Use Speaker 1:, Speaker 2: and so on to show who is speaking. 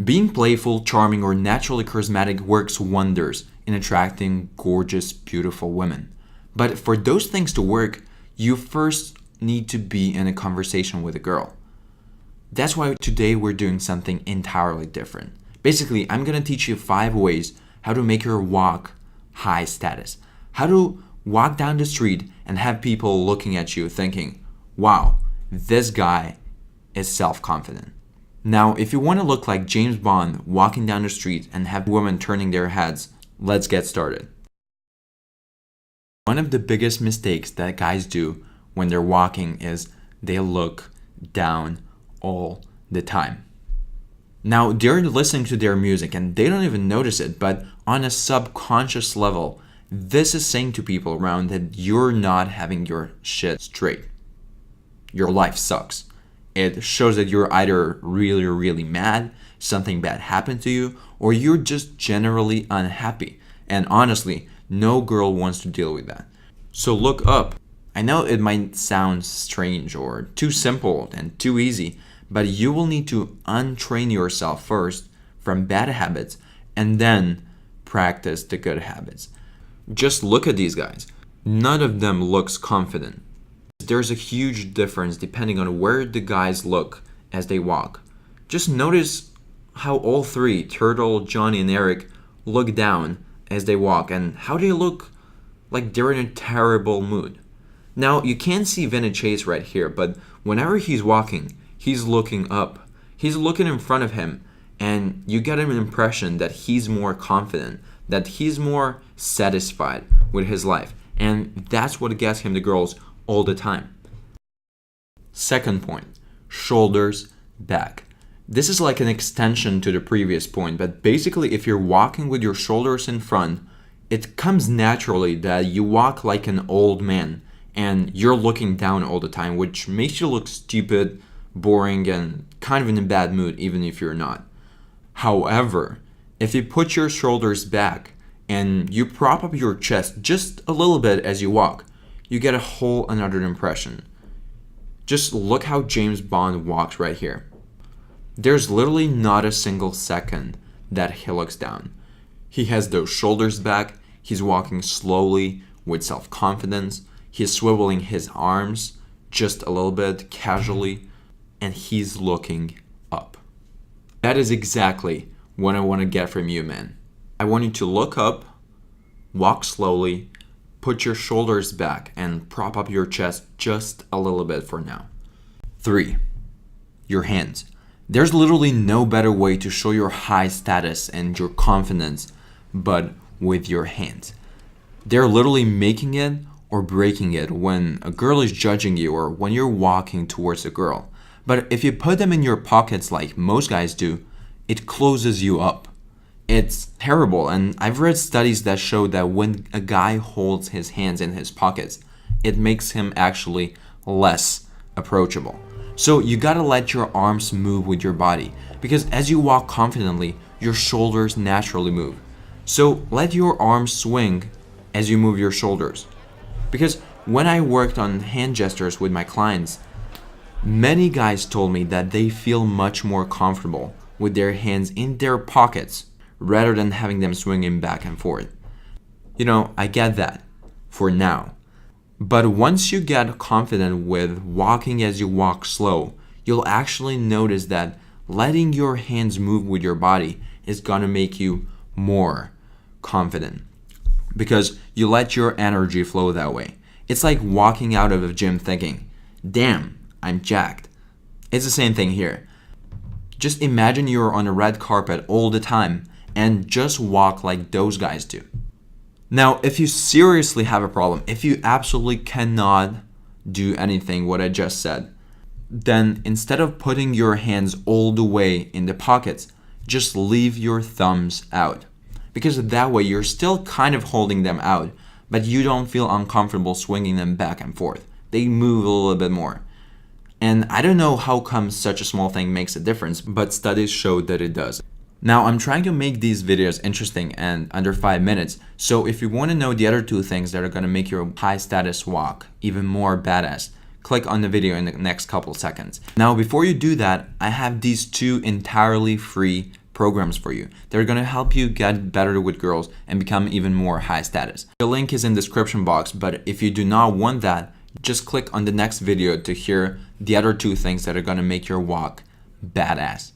Speaker 1: Being playful, charming, or naturally charismatic works wonders in attracting gorgeous, beautiful women. But for those things to work, you first need to be in a conversation with a girl. That's why today we're doing something entirely different. Basically, I'm gonna teach you 5 ways how to make your walk high status. How to walk down the street and have people looking at you thinking, wow, this guy is self-confident. Now, if you want to look like James Bond walking down the street and have women turning their heads, let's get started. One of the biggest mistakes that guys do when they're walking is they look down all the time. Now, they're listening to their music and they don't even notice it, but on a subconscious level, this is saying to people around that you're not having your shit straight. Your life sucks. It shows that you're either really, really mad, something bad happened to you, or you're just generally unhappy. And honestly, no girl wants to deal with that. So look up. I know it might sound strange or too simple and too easy, but you will need to untrain yourself first from bad habits and then practice the good habits. Just look at these guys. None of them looks confident. There's a huge difference depending on where the guys look as they walk. Just notice how all 3, Turtle, Johnny, and Eric, look down as they walk and how they look like they're in a terrible mood. Now, you can't see Vinny Chase right here, but whenever he's walking, he's looking up. He's looking in front of him, and you get an impression that he's more confident, that he's more satisfied with his life, and that's what gets him the girls all the time. Second point, shoulders back. This is like an extension to the previous point, but basically if you're walking with your shoulders in front, it comes naturally that you walk like an old man and you're looking down all the time, which makes you look stupid, boring, and kind of in a bad mood even if you're not. However, if you put your shoulders back and you prop up your chest just a little bit as you walk, you get a whole another impression. Just look how James Bond walks right here. There's literally not a single second that he looks down. He has those shoulders back, he's walking slowly with self-confidence, he's swiveling his arms just a little bit casually, and he's looking up. That is exactly what I want to get from you, man. I want you to look up, walk slowly, put your shoulders back, and prop up your chest just a little bit for now. 3. Your hands. There's literally no better way to show your high status and your confidence but with your hands. They're literally making it or breaking it when a girl is judging you or when you're walking towards a girl. But if you put them in your pockets like most guys do, it closes you up. It's terrible, and I've read studies that show that when a guy holds his hands in his pockets, it makes him actually less approachable. So you gotta let your arms move with your body, because as you walk confidently, your shoulders naturally move. So let your arms swing as you move your shoulders. Because when I worked on hand gestures with my clients, many guys told me that they feel much more comfortable with their hands in their pockets rather than having them swinging back and forth. You know, I get that for now. But once you get confident with walking as you walk slow, you'll actually notice that letting your hands move with your body is gonna make you more confident because you let your energy flow that way. It's like walking out of a gym thinking, damn, I'm jacked. It's the same thing here. Just imagine you're on a red carpet all the time and just walk like those guys do. Now, if you seriously have a problem, if you absolutely cannot do anything what I just said, then instead of putting your hands all the way in the pockets, just leave your thumbs out. Because that way you're still kind of holding them out, but you don't feel uncomfortable swinging them back and forth. They move a little bit more. And I don't know how come such a small thing makes a difference, but studies show that it does. Now, I'm trying to make these videos interesting and under 5 minutes, so if you want to know the other 2 things that are going to make your high status walk even more badass, click on the video in the next couple seconds. Now, before you do that, I have these 2 entirely free programs for you. They're gonna help you get better with girls and become even more high status. The link is in the description box, but if you do not want that, just click on the next video to hear the other 2 things that are gonna make your walk badass.